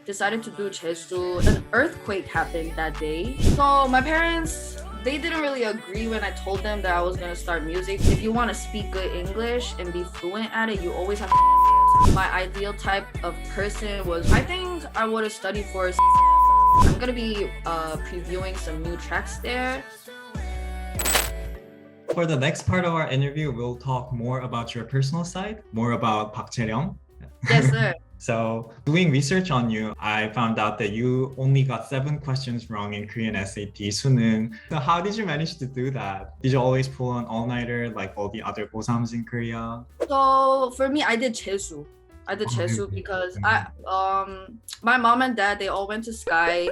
decided to do Jeju, an earthquake happened that day. So my parents, they didn't really agree when I told them that I was gonna start music. If you want to speak good English and be fluent at it, you always have to. My ideal type of person was, I think I would have studied for. I'm gonna be previewing some new tracks there. For the next part of our interview, we'll talk more about your personal side, more about Park Chae-ryung. Yes, sir. So doing research on you, I found out that you only got 7 questions wrong in Korean SAT 수능. So how did you manage to do that? Did you always pull an all-nighter like all the other 고3s in Korea? So for me, I did Jeju. Because my mom and dad, they all went to Sky.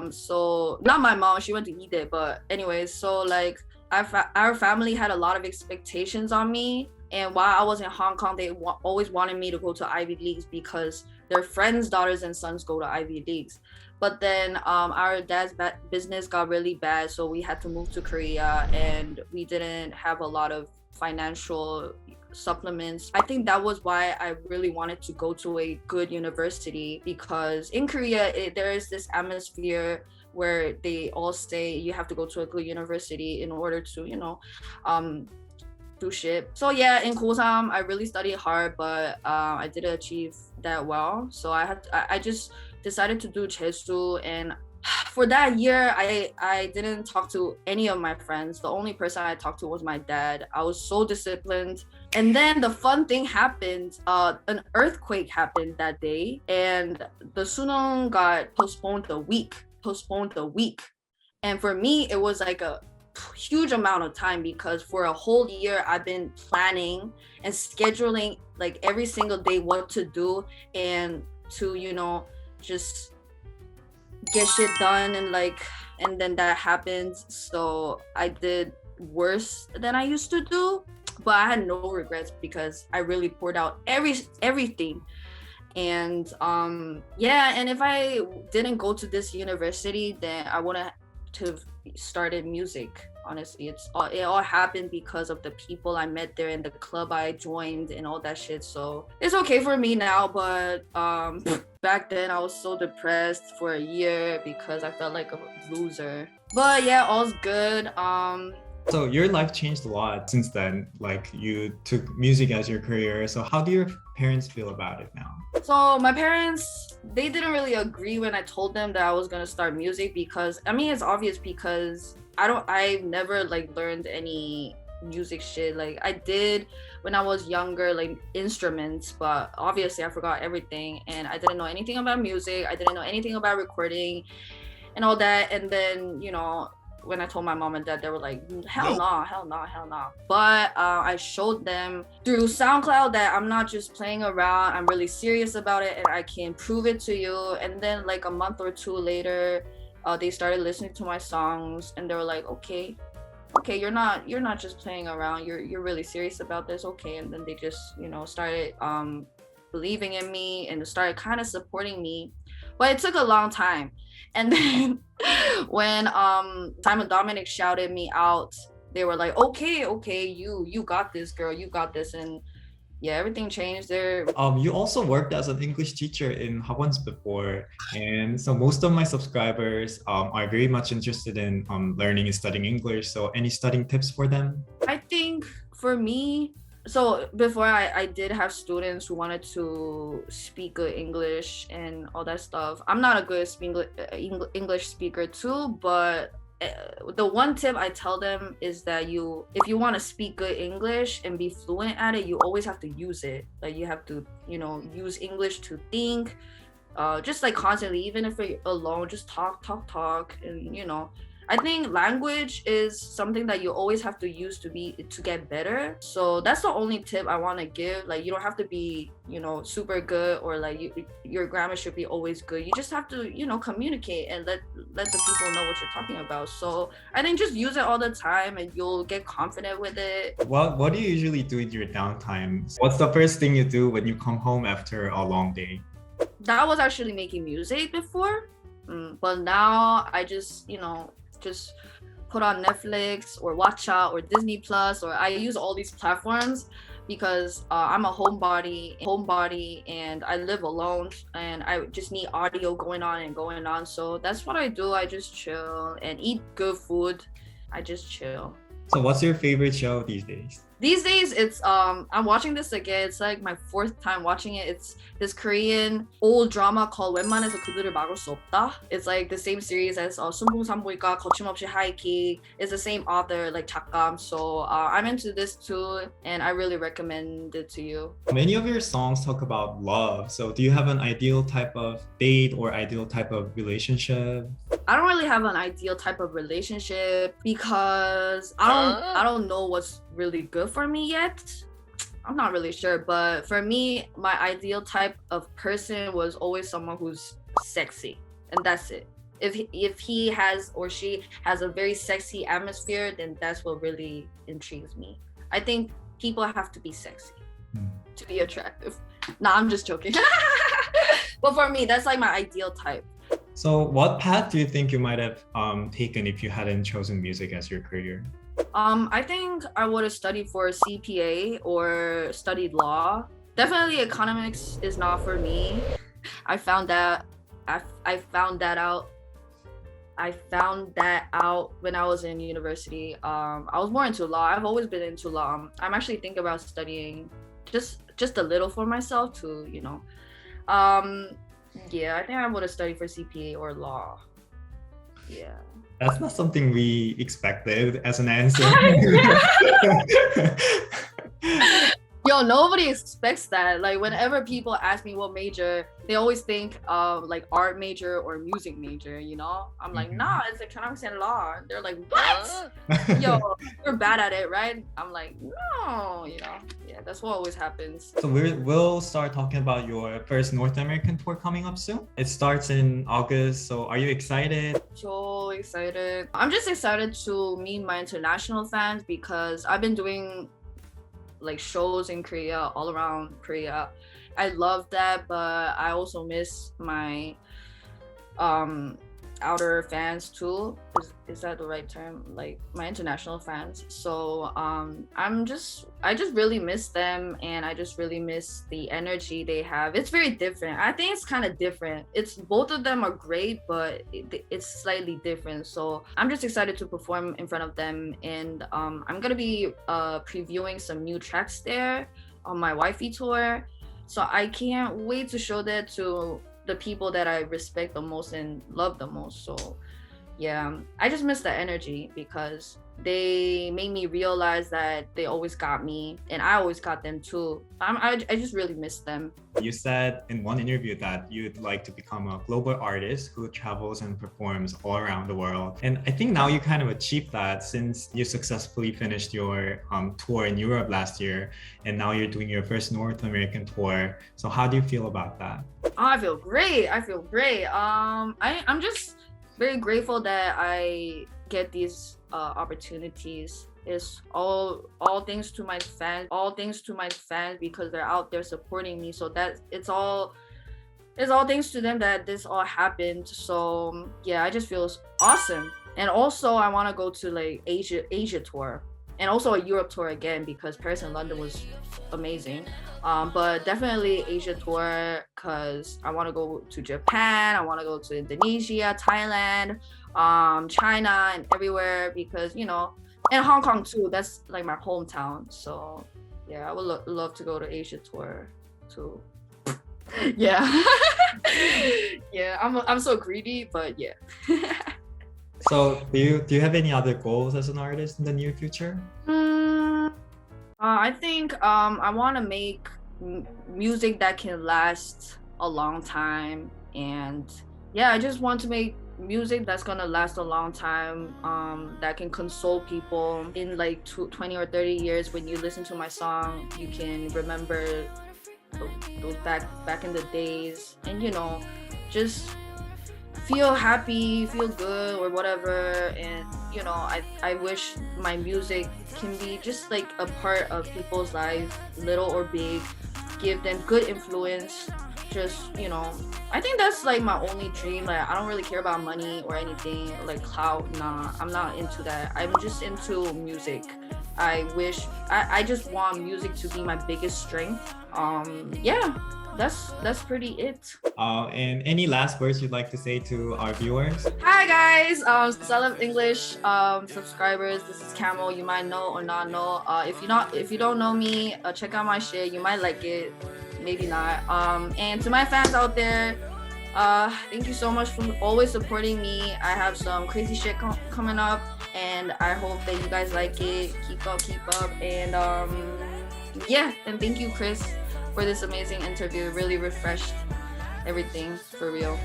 So not my mom, she went to Ide, but anyways, so like our family had a lot of expectations on me. And while I was in Hong Kong, they always wanted me to go to Ivy Leagues because their friends' daughters and sons go to Ivy Leagues. But then our dad's business got really bad, so we had to move to Korea, and we didn't have a lot of financial supplements. I think that was why I really wanted to go to a good university, because in Korea, there is this atmosphere where they all say you have to go to a good university in order to, do shit. So yeah, in 고3, I really studied hard, but I didn't achieve that well. So I just decided to do Jeju, and for that year, I didn't talk to any of my friends. The only person I talked to was my dad. I was so disciplined. And then the fun thing happened. An earthquake happened that day, and the 수능 got postponed a week. And for me, it was like a huge amount of time, because for a whole year I've been planning and scheduling like every single day what to do and to just get shit done, and then that happened. So I did worse than I used to do, but I had no regrets because I really poured out everything. And and if I didn't go to this university, then I wouldn't have started music. Honestly, it all happened because of the people I met there and the club I joined and all that shit. So it's okay for me now, but back then I was so depressed for a year because I felt like a loser. But yeah, all's good. So your life changed a lot since then. Like, you took music as your career. So how do your parents feel about it now? So my parents, they didn't really agree when I told them that I was gonna start music, because it's obvious, because I've never learned any music shit. Like, I did when I was younger, like instruments, but obviously I forgot everything, and I didn't know anything about music. I didn't know anything about recording and all that. And then when I told my mom and dad, they were like, hell no. But I showed them through SoundCloud that I'm not just playing around. I'm really serious about it, and I can prove it to you. And then like a month or 2 later, they started listening to my songs, and they were like, okay, you're not just playing around. You're really serious about this. Okay. And then they just started believing in me and started kind of supporting me. But it took a long time. And then when Simon Dominic shouted me out, they were like, okay, you got this, girl, you got this. And yeah, everything changed there. You also worked as an English teacher in 학원s before, and so most of my subscribers are very much interested in learning and studying English. So any studying tips for them? I think for me, so before I did have students who wanted to speak good English and all that stuff. I'm not a good English speaker too, but the one tip I tell them is that if you want to speak good English and be fluent at it, you always have to use it. Like, you have to use English to think, just like constantly, even if you're alone, just talk, and I think language is something that you always have to use to get better. So that's the only tip I want to give. Like, you don't have to be super good, or like your grammar should be always good. You just have to communicate and let the people know what you're talking about. So I think just use it all the time, and you'll get confident with it. What do you usually do in your downtime? What's the first thing you do when you come home after a long day? That was actually making music before, but now I just put on Netflix or Watcha or Disney Plus, or I use all these platforms because I'm a homebody, and I live alone, and I just need audio going on and going on. So that's what I do. I just chill and eat good food. I just chill. So what's your favorite show these days? These days, it's I'm watching this again. It's like my fourth time watching it. It's this Korean old drama called 웬만해서 그들을 막을 수 없다. It's like the same series as 순봉산보이가 거침없이 하이킥. It's the same author, like 작감. So I'm into this too, and I really recommend it to you. Many of your songs talk about love. So do you have an ideal type of date or ideal type of relationship? I don't really have an ideal type of relationship because I don't know what's really good for me yet. I'm not really sure, but for me, my ideal type of person was always someone who's sexy, and that's it. If he has or she has a very sexy atmosphere, then that's what really intrigues me. I think people have to be sexy to be attractive. Nah, I'm just joking. But for me, that's like my ideal type. So what path do you think you might have taken if you hadn't chosen music as your career? I think I would have studied for CPA or studied law. Definitely economics is not for me. I found that out when I was in university. I was more into law. I've always been into law. I'm actually thinking about studying just a little for myself to, you know. Yeah, I think I would have studied for CPA or law. Yeah. That's not something we expected as an answer. Yo, nobody expects that. Like whenever people ask me what major, they always think of like art major or music major, you know? I'm like, nah, it's economics and law. They're like, what? Yo, you're bad at it, right? I'm like, no, you know? Yeah, that's what always happens. So we'll start talking about your first North American tour coming up soon. It starts in August, so are you excited? So excited. I'm just excited to meet my international fans because I've been doing like shows in Korea, all around Korea. I love that, but I also miss my outer fans too. Is that the right term? Like my international fans. So I just really miss them, and I just really miss the energy they have. It's very different. I think it's kind of different. It's both of them are great, but it's slightly different. So I'm just excited to perform in front of them, and I'm gonna be previewing some new tracks there on my wifey tour. So I can't wait to show that to the people that I respect the most and love the most. So yeah, I just miss the energy because they made me realize that they always got me and I always got them too. I just really miss them. You said in one interview that you'd like to become a global artist who travels and performs all around the world. And I think now you kind of achieved that since you successfully finished your tour in Europe last year, and now you're doing your first North American tour. So how do you feel about that? I feel great. I'm just very grateful that I get these opportunities. It's all thanks to my fans because they're out there supporting me. So that it's all thanks to them that this all happened. So yeah, I just feel awesome. And also I want to go to like Asia tour and also a Europe tour again because Paris and London was amazing. But definitely Asia tour because I want to go to Japan, I want to go to Indonesia, Thailand, China, and everywhere because, you know, and Hong Kong too. That's like my hometown. So yeah, I would love to go to Asia tour too. Yeah. Yeah, I'm so greedy, but yeah. So do you have any other goals as an artist in the near future? I think I want to make music that can last a long time, and yeah, I just want to make music that's gonna last a long time, that can console people in like 20 or 30 years. When you listen to my song, you can remember those back in the days, and you know, just feel happy, feel good or whatever. And you know, I wish my music can be just like a part of people's life, little or big, give them good influence. Just, you know, I think that's like my only dream. Like I don't really care about money or anything like clout. Nah, I'm not into that. I'm just into music I wish I just want music to be my biggest strength. Yeah, that's pretty it. And any last words you'd like to say to our viewers? Hi guys, Сел럽잉글리시 subscribers. This is Camo. You might know or not know. If you don't know me, check out my shit. You might like it, maybe not. And to my fans out there, thank you so much for always supporting me. I have some crazy shit coming up, and I hope that you guys like it. Keep up, and yeah. And thank you, Chris, for this amazing interview. It really refreshed everything for real.